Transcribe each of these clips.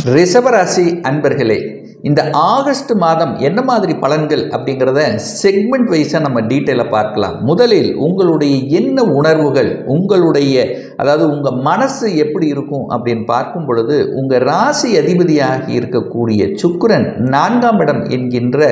ரிஷபராசி அன்பர்களே, இந்த ஆகஸ்ட் மாதம் என்ன மாதிரி பலன்கள் அப்படிங்கிறத செக்மெண்ட் வைஸாக நம்ம டீட்டெயிலாக பார்க்கலாம். முதலில் உங்களுடைய என்ன உணர்வுகள், அதாவது உங்கள் மனசு எப்படி இருக்கும் அப்படின்னு பார்க்கும் பொழுது, உங்கள் ராசி அதிபதியாகி இருக்கக்கூடிய சுக்கிரன் 4ஆம் இடம் என்கின்ற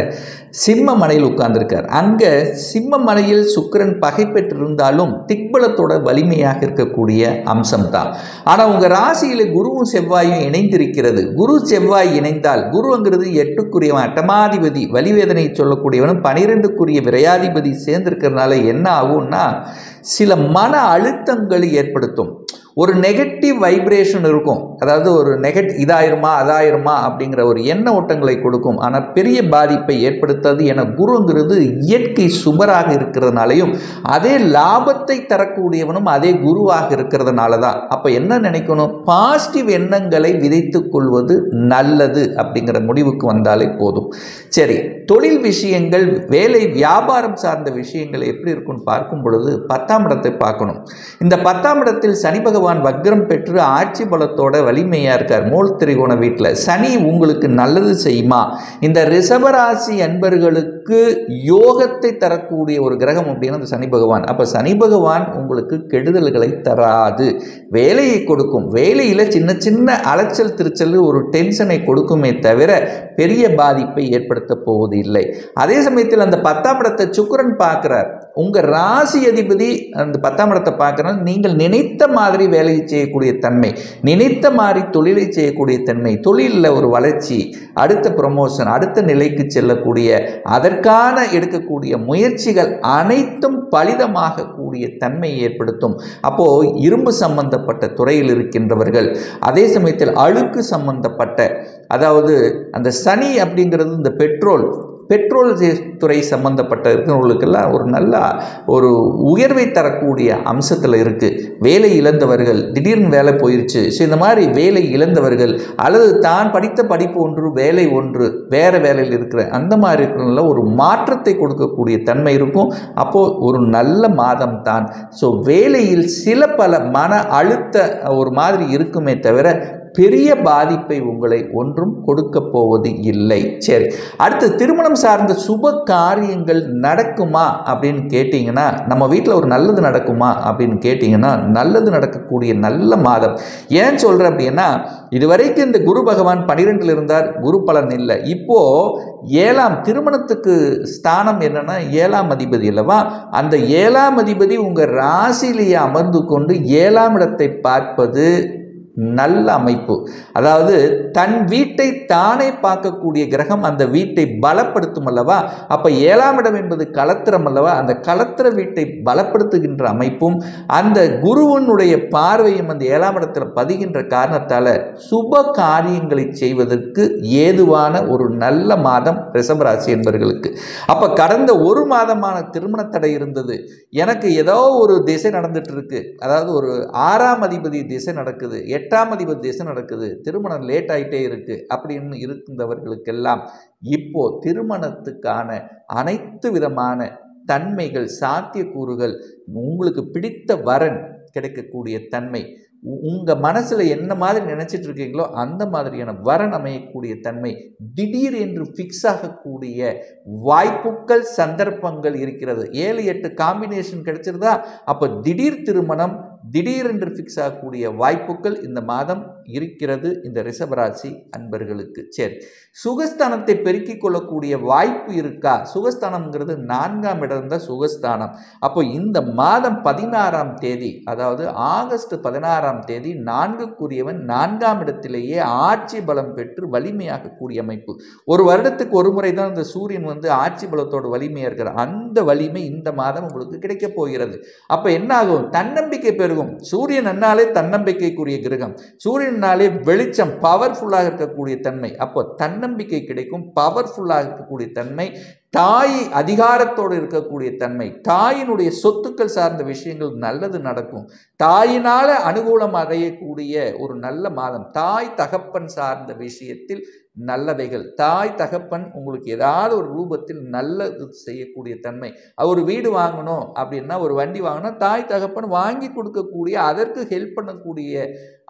சிம்ம மனையில் உட்கார்ந்திருக்கார். அங்கே சிம்ம மனையில் சுக்கிரன் பகை பெற்றிருந்தாலும் திக்பலத்தோட வலிமையாக இருக்கக்கூடிய அம்சம்தான். ஆனால் உங்கள் ராசியில் குருவும் செவ்வாயும் இணைந்திருக்கிறது. குரு செவ்வாய் இணைந்தால், குருங்கிறது 8க்குரியவன், அட்டமாதிபதி, வலிவேதனை சொல்லக்கூடியவனும் 12க்குரிய விரையாதிபதி சேர்ந்திருக்கிறதுனால என்ன ஆகும்னா, சில மன அழுத்தங்களை ஏற்படுத்தும். ஒரு நெகட்டிவ் வைப்ரேஷன் இருக்கும். அதாவது ஒரு இதாயிருமா அதாயிருமா அப்படிங்கிற ஒரு எண்ண ஓட்டங்களை கொடுக்கும். ஆனால் பெரிய பாதிப்பை ஏற்படுத்தாது. என குருங்கிறது இயற்கை சுபராக இருக்கிறதுனாலையும் அதே லாபத்தை தரக்கூடியவனும் அதே குருவாக இருக்கிறதுனால தான். அப்போ என்ன நினைக்கணும், பாசிட்டிவ் எண்ணங்களை விதைத்து கொள்வது நல்லது அப்படிங்கிற முடிவுக்கு வந்தாலே போதும். சரி, தொழில் விஷயங்கள், வேலை வியாபாரம் சார்ந்த விஷயங்கள் எப்படி இருக்குன்னு பார்க்கும் பொழுது 10ஆம் இடத்தை பார்க்கணும். இந்த 10ஆம் இடத்தில் சனி பகவான் வக்ரம் பெற்று ஆட்சி பலத்தோட வலிமையா இருக்கார். மூல திரிகோண வீட்டில் சனி உங்களுக்கு நல்லது செய்யுமா? இந்த ரிஷபராசி அன்பர்களுக்கு யோகத்தை தரக்கூடிய ஒரு கிரகம் அப்படின்னா அந்த சனி பகவான். அப்ப சனி பகவான் உங்களுக்கு கெடுதல்களை தராது, வேலையை கொடுக்கும். வேலையில சின்ன சின்ன அலைச்சல் திருச்சல், ஒரு டென்ஷனை கொடுக்குமே தவிர பெரிய பாதிப்பை ஏற்படுத்த போவது இல்லை. அதே சமயத்தில் அந்த 10ஆம் இடத்தை சுக்கிரன் பார்க்கிறார். உங்க ராசி அதிபதி அந்த 10ஆம் இடத்தை பார்க்கறதுனால நீங்கள் நினைத்த மாதிரி வேலையை செய்யக்கூடிய தன்மை, நினைத்த மாதிரி தொழிலை செய்யக்கூடிய தன்மை, தொழிலில் ஒரு வளர்ச்சி, அடுத்த ப்ரமோஷன், அடுத்த நிலைக்கு செல்லக்கூடிய, அதற்கான எடுக்கக்கூடிய முயற்சிகள் அனைத்தும் பலிதமாக கூடிய தன்மையை ஏற்படுத்தும். அப்போ இரும்பு சம்பந்தப்பட்ட துறையில் இருக்கின்றவர்கள், அதே சமயத்தில் அழுக்கு சம்பந்தப்பட்ட, அதாவது அந்த சனி அப்படிங்கிறது இந்த பெட்ரோல் துறை சம்பந்தப்பட்ட இருக்கிறவங்களுக்கெல்லாம் ஒரு நல்ல ஒரு உயர்வை தரக்கூடிய அம்சத்தில் இருக்குது. வேலை இழந்தவர்கள், திடீர்னு வேலை போயிடுச்சு, ஸோ இந்த மாதிரி வேலை இழந்தவர்கள், அல்லது தான் படித்த படிப்பு ஒன்று வேலை ஒன்று வேறு வேலையில் இருக்கிற அந்த மாதிரி இருக்கிறவங்கள ஒரு மாற்றத்தை கொடுக்கக்கூடிய தன்மை இருக்கும். அப்போது ஒரு நல்ல மாதம் தான். ஸோ வேலையில் சில பல மன அழுத்த ஒரு மாதிரி இருக்குமே தவிர பெரிய பாதிப்பை உங்களை ஒன்றும் கொடுக்க போவது இல்லை. சரி, அடுத்து திருமணம் சார்ந்த சுப காரியங்கள் நடக்குமா அப்படின்னு கேட்டிங்கன்னா, நம்ம வீட்டில் ஒரு நல்லது நடக்குமா அப்படின்னு கேட்டிங்கன்னா, நல்லது நடக்கக்கூடிய நல்ல மாதம். ஏன் சொல்கிறேன் அப்படின்னா, இதுவரைக்கும் இந்த குரு பகவான் 12ல் இருந்தார், குரு பலன் இல்லை. இப்போது 7ஆம் திருமணத்துக்கு ஸ்தானம் என்னன்னா 7ஆம் அதிபதி அல்லவா? அந்த 7ஆம் அதிபதி உங்கள் ராசியிலேயே அமர்ந்து கொண்டு 7ஆம் இடத்தை பார்ப்பது நல்ல அமைப்பு. அதாவது தன் வீட்டை தானே பார்க்கக்கூடிய கிரகம் அந்த வீட்டை பலப்படுத்தும் அல்லவா? அப்போ 7ஆம் இடம் என்பது களத்திரம் அல்லவா? அந்த களத்திர வீட்டை பலப்படுத்துகின்ற அமைப்பும் அந்த குருவனுடைய பார்வையும் அந்த 7ஆம் இடத்தில் பதிகின்ற காரணத்தால் சுப காரியங்களை செய்வதற்கு ஏதுவான ஒரு நல்ல மாதம் ரிஷபராசி என்பவர்களுக்கு. அப்போ கடந்த ஒரு மாதமான திருமண தடை இருந்தது, எனக்கு ஏதோ ஒரு திசை நடந்துட்டு இருக்கு, அதாவது ஒரு 6ஆம் அதிபதி திசை நடக்குது, 8ஆம் அதிபதி திசை நடக்குது, திருமணம் லேட் ஆகிட்டே இருக்கு அப்படின்னு இருந்தவர்களுக்கெல்லாம் இப்போ திருமணத்துக்கான அனைத்து விதமான தன்மைகள், சாத்தியக்கூறுகள், உங்களுக்கு பிடித்த வரன் கிடைக்கக்கூடிய தன்மை, உங்கள் மனசில் என்ன மாதிரி நினச்சிட்டு இருக்கீங்களோ அந்த மாதிரியான வரன் அமையக்கூடிய தன்மை, திடீர் என்று ஃபிக்ஸ் ஆகக்கூடிய வாய்ப்புகள், சந்தர்ப்பங்கள் இருக்கிறது. 7-8 காம்பினேஷன் கிடைச்சிருந்தா அப்போ திடீர் திருமணம், திடீரென்று ஃபிக்ஸ் ஆகக்கூடிய வாய்ப்புகள் இந்த மாதம் இருக்கிறது இந்த ரிஷபராசி அன்பர்களுக்கு. சரி, சுகஸ்தானத்தை பெருக்கிக் கொள்ளக்கூடிய வாய்ப்பு இருக்கா? சுகஸ்தானம்ங்கிறது 4ஆம் இடம் தான் சுகஸ்தானம். அப்போ இந்த மாதம் 16ஆம் தேதி, அதாவது ஆகஸ்ட் 16ஆம் தேதி 4க்குரியவன் 4ஆம் இடத்திலேயே ஆட்சி பலம் பெற்று வலிமையாக கூடிய அமைப்பு. ஒரு வருடத்துக்கு ஒரு முறை தான் இந்த சூரியன் ஆட்சி பலத்தோடு வலிமையாக இருக்கிறார். அந்த வலிமை இந்த மாதம் உங்களுக்கு கிடைக்க போகிறது. அப்போ என்ன ஆகும்? தன்னம்பிக்கை பெருகும். சூரியன் என்னாலே தன்னம்பிக்கைக்குரிய கிரகம், சூரியனாலே வெளிச்சம், பவர்ஃபுல்லாக இருக்கக்கூடிய தன்மை. அப்போ தன்னம்பிக்கை கிடைக்கும், பவர்ஃபுல்லாக இருக்கக்கூடிய தன்மை, தாய் அதிகாரத்தோடு இருக்கக்கூடிய தன்மை, தாயினுடைய சொத்துக்கள் சார்ந்த விஷயங்கள் நல்லது நடக்கும், தாயினால அனுகூலம் அடையக்கூடிய ஒரு நல்ல மாதம், தாய் தகப்பன் சார்ந்த விஷயத்தில் நல்லவைகள். தாய் தகப்பன் உங்களுக்கு ஏதாவது ஒரு ரூபத்தில் நல்லது செய்யக்கூடிய தன்மை. ஒரு வீடு வாங்கணும் அப்படின்னா, ஒரு வண்டி வாங்கினா தாய் தகப்பன் வாங்கி கொடுக்கக்கூடிய, அதற்கு ஹெல்ப் பண்ணக்கூடிய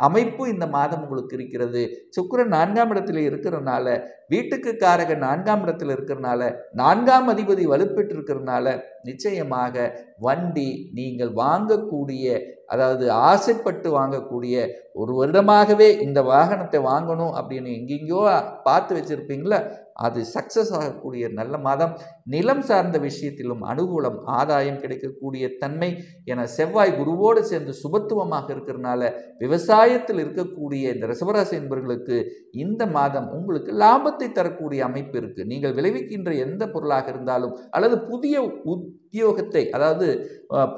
அமைப்பு இந்த மாதம் உங்களுக்கு இருக்கிறது. சுக்கிரன் 4ஆம் இடத்துல இருக்கிறதுனால, வீட்டுக்கு காரகன் 4ஆம் இடத்துல இருக்கிறதுனால, 4ஆம் அதிபதி வலுப்பெற்று இருக்கிறதுனால நிச்சயமாக வண்டி நீங்கள் வாங்கக்கூடிய, அதாவது ஆசைப்பட்டு வாங்கக்கூடிய, ஒரு வருடமாகவே இந்த வாகனத்தை வாங்கணும் அப்படின்னு எங்கெங்கயோ பார்த்து வச்சிருப்பீங்களா, அது சக்சஸ் ஆகக்கூடிய நல்ல மாதம். நிலம் சார்ந்த விஷயத்திலும் அனுகூலம், ஆதாயம் கிடைக்கக்கூடிய தன்மை என செவ்வாய் குருவோடு சேர்ந்து சுபத்துவமாக இருக்கிறதுனால விவசாயத்தில் இருக்கக்கூடிய இந்த ரிஷபராசி என்பவர்களுக்கு இந்த மாதம் உங்களுக்கு லாபத்தை தரக்கூடிய அமைப்பு இருக்கு. நீங்கள் விளைவிக்கின்ற எந்த பொருளாக இருந்தாலும் அல்லது புதிய உத்தியோகத்தை, அதாவது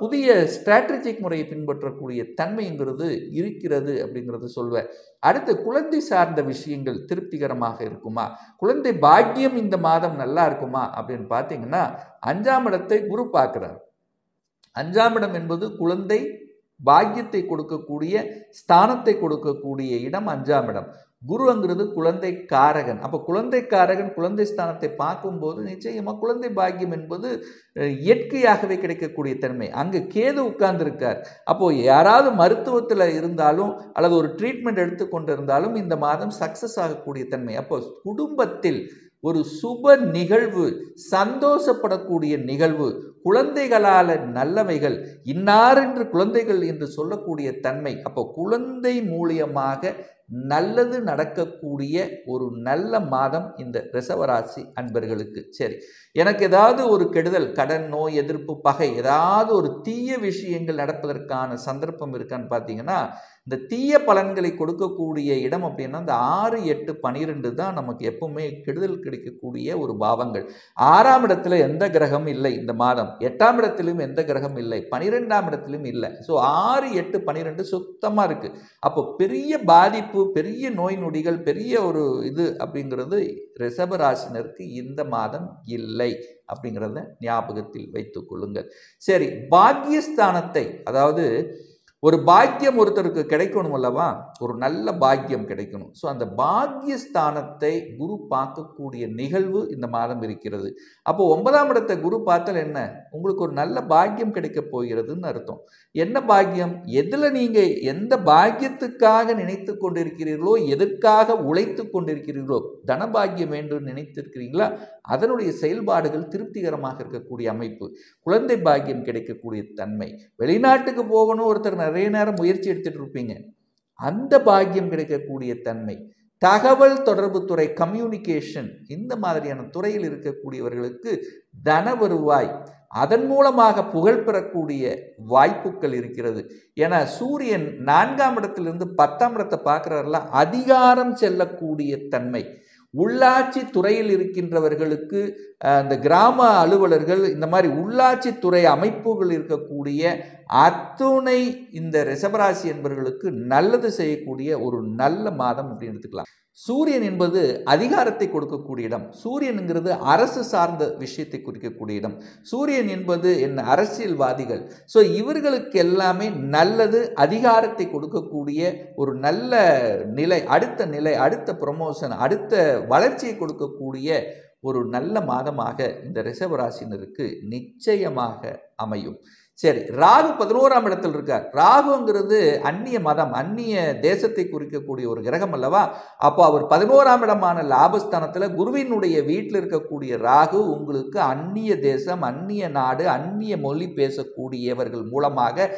புதிய ஸ்ட்ராட்டஜிக் முறையை பின்பற்றக்கூடிய தன்மைங்கிறது இருக்கிறது அப்படிங்கிறது சொல்வேன். அடுத்து குழந்தை சார்ந்த விஷயங்கள் திருப்திகரமாக இருக்குமா, குழந்தை பாக்கியம் இந்த மாதம் நல்லா இருக்குமா அப்படின்னு பார்த்தீங்கன்னா, 5ஆம் இடத்தை குரு பார்க்கிறார். 5ஆம் இடம் என்பது குழந்தை பாக்கியத்தை கொடுக்கக்கூடிய, ஸ்தானத்தை கொடுக்கக்கூடிய இடம் 5ஆம் இடம். குருங்கிறது குழந்தை காரகன். அப்போ குழந்தை காரகன் குழந்தை ஸ்தானத்தை பார்க்கும்போது நிச்சயமா குழந்தை பாக்கியம் என்பது இயற்கையாகவே கிடைக்கக்கூடிய தன்மை. அங்கு கேது உட்கார்ந்துருக்கார். அப்போ யாராவது மருத்துவத்தில் இருந்தாலும் அல்லது ஒரு ட்ரீட்மெண்ட் எடுத்துக்கொண்டு இருந்தாலும் இந்த மாதம் சக்சஸ் ஆகக்கூடிய தன்மை. அப்போ குடும்பத்தில் ஒரு சுப நிகழ்வு, சந்தோஷப்படக்கூடிய நிகழ்வு, குழந்தைகளால் நல்லவைகள், இன்னார் என்று குழந்தைகள் என்று சொல்லக்கூடிய தன்மை. அப்போ குழந்தை மூலியமாக நல்லது நடக்கக்கூடிய ஒரு நல்ல மாதம் இந்த ரிஷபராசி அன்பர்களுக்கு. சரி, எனக்கு ஏதாவது ஒரு கெடுதல், கடன், நோய் எதிர்ப்பு, பகை, ஏதாவது ஒரு தீய விஷயங்கள் நடப்பதற்கான சந்தர்ப்பம் இருக்கான்னு பார்த்தீங்கன்னா, இந்த தீய பலன்களை கொடுக்கக்கூடிய இடம் அப்படின்னா இந்த 6, 8, 12 தான் நமக்கு எப்பவுமே கெடுதல் கிடைக்கக்கூடிய ஒரு பாவங்கள். 6ஆம் இடத்துல எந்த கிரகம் இல்லை இந்த மாதம், 8ஆம் இடத்திலும் எந்த கிரகம் இல்லை, 12ஆம் இடத்திலும் இல்லை. ஸோ 6, 8, 12 சுத்தமாக இருக்கு. அப்போ பெரிய பாதிப்பு, பெரிய நோய் நொடிகள், பெரிய ஒரு இது அப்படிங்கிறது ரிஷபராசினருக்கு இந்த மாதம் இல்லை அப்படிங்கிறத ஞாபகத்தில் வைத்துக் கொள்ளுங்கள். சரி, பாக்கியஸ்தானத்தை, அதாவது ஒரு பாக்கியம் ஒருத்தருக்கு கிடைக்கணும் அல்லவா, ஒரு நல்ல பாக்கியம் கிடைக்கணும். ஸோ அந்த பாக்கியஸ்தானத்தை குரு பார்க்கக்கூடிய நிகழ்வு இந்த மாதம் இருக்கிறது. அப்போ 9ஆம் இடத்தை குரு பார்த்தால் என்ன, உங்களுக்கு ஒரு நல்ல பாக்கியம் கிடைக்க போகிறதுன்னு அர்த்தம். என்ன பாக்கியம், எதில் நீங்கள் எந்த பாக்கியத்துக்காக நினைத்து கொண்டிருக்கிறீர்களோ, எதற்காக உழைத்து கொண்டிருக்கிறீர்களோ, தனபாக்கியம் வேண்டும் நினைத்திருக்கிறீங்களா, அதனுடைய செயல்பாடுகள் திருப்திகரமாக இருக்கக்கூடிய அமைப்பு. குழந்தை பாக்கியம் கிடைக்கக்கூடிய தன்மை. வெளிநாட்டுக்கு போகணும் ஒருத்தர் நிறைய நேரம் முயற்சி எடுத்துட்டு இருப்பீங்க, அந்த பாக்கியம் கிடைக்கக்கூடிய தன்மை. தகவல் தொடர்பு துறை, கம்யூனிகேஷன், இந்த மாதிரியான துறையில் இருக்கக்கூடியவர்களுக்கு தன வருவாய், அதன் மூலமாக புகழ் பெறக்கூடிய வாய்ப்புகள் இருக்கிறது. ஏன்னா சூரியன் 4ஆம் இடத்திலிருந்து 10ஆம் இடத்தை பார்க்குறாருல, அதிகாரம் செல்லக்கூடிய தன்மை. உள்ளாட்சி துறையில் இருக்கின்றவர்களுக்கு, இந்த கிராம அலுவலர்கள், இந்த மாதிரி உள்ளாட்சி துறை அமைப்புகள் இருக்கக்கூடிய அத்துணை இந்த ரிஷபராசி என்பவர்களுக்கு நல்லது செய்யக்கூடிய ஒரு நல்ல மாதம் அப்படின்னு எடுத்துக்கலாம். சூரியன் என்பது அதிகாரத்தை கொடுக்கக்கூடிய இடம். சூரியனுங்கிறது அரசு சார்ந்த விஷயத்தை குறிக்கக்கூடிய இடம். சூரியன் என்பது என்ன, அரசியல்வாதிகள். ஸோ இவர்களுக்கு எல்லாமே நல்லது, அதிகாரத்தை கொடுக்கக்கூடிய ஒரு நல்ல நிலை, அடுத்த நிலை, அடுத்த ப்ரமோஷன், அடுத்த வளர்ச்சியை கொடுக்கக்கூடிய ஒரு நல்ல மாதமாக இந்த ரிஷபராசினருக்கு நிச்சயமாக அமையும். சரி, ராகு 11ஆம் இடத்தில் இருக்கார். ராகுங்கிறது அந்நிய மதம், அந்நிய தேசத்தை குறிக்கக்கூடிய ஒரு கிரகம் அல்லவா. அப்போ அவர் 11ஆம் இடமான லாபஸ்தானத்தில் குருவினுடைய வீட்டில் இருக்கக்கூடிய ராகு உங்களுக்கு அந்நிய தேசம், அந்நிய நாடு, அந்நிய மொழி பேசக்கூடியவர்கள் மூலமாக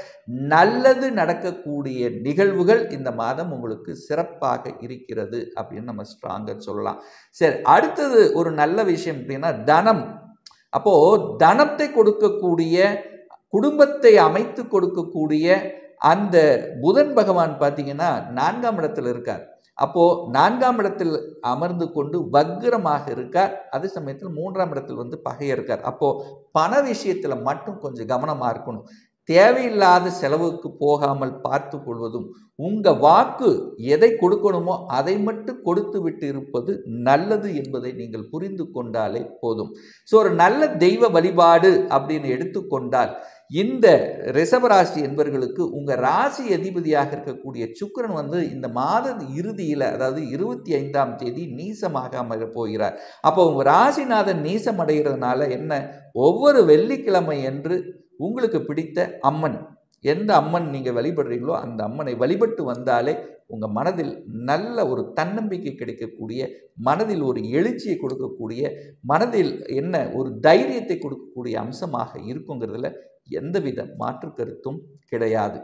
நல்லது நடக்கக்கூடிய நிகழ்வுகள் இந்த மாதம் உங்களுக்கு சிறப்பாக இருக்கிறது அப்படின்னு நம்ம ஸ்ட்ராங்காக சொல்லலாம். சரி, அடுத்தது ஒரு நல்ல விஷயம் அப்படின்னா தனம். அப்போ தனத்தை கொடுக்கக்கூடிய, குடும்பத்தை அமைத்து கொடுக்கக்கூடிய அந்த புதன் பகவான் பார்த்தீங்கன்னா 4ஆம் இடத்தில் இருக்கார். அப்போ 4ஆம் இடத்தில் அமர்ந்து கொண்டு வக்ரமாக இருக்கார். அதே சமயத்தில் 3ஆம் இடத்தில் வந்து பகையர் இருக்கார். அப்போ பண விஷயத்தில் மட்டும் கொஞ்சம் கவனமாக இருக்கணும். தேவையில்லாத செலவுக்கு போகாமல் பார்த்து கொள்வதும், உங்கள் வாக்கு எதை கொடுக்கணுமோ அதை மட்டும் கொடுத்து விட்டு இருப்பது நல்லது என்பதை நீங்கள் புரிந்து கொண்டாலே போதும். ஸோ ஒரு நல்ல தெய்வ வழிபாடு அப்படின்னு எடுத்துக்கொண்டால் இந்த ரிஷபராசி என்பவர்களுக்கு உங்கள் ராசி அதிபதியாக இருக்கக்கூடிய சுக்கிரன் இந்த மாத இறுதியில், அதாவது 25ஆம் தேதி நீசமாக அமர போகிறார். அப்போ உங்கள் ராசிநாதன் நீசம் அடைகிறதுனால என்ன, ஒவ்வொரு வெள்ளிக்கிழமை என்று உங்களுக்கு பிடித்த அம்மன், எந்த அம்மன் நீங்கள் வழிபடுறீங்களோ அந்த அம்மனை வழிபட்டு வந்தாலே உங்கள் மனதில் நல்ல ஒரு தன்னம்பிக்கை கிடைக்கக்கூடிய, மனதில் ஒரு எழுச்சியை கொடுக்கக்கூடிய, மனதில் ஒரு தைரியத்தை கொடுக்கக்கூடிய அம்சமாக இருக்குங்கிறதுல எந்தவித மாற்று கருத்தும் கிடையாது.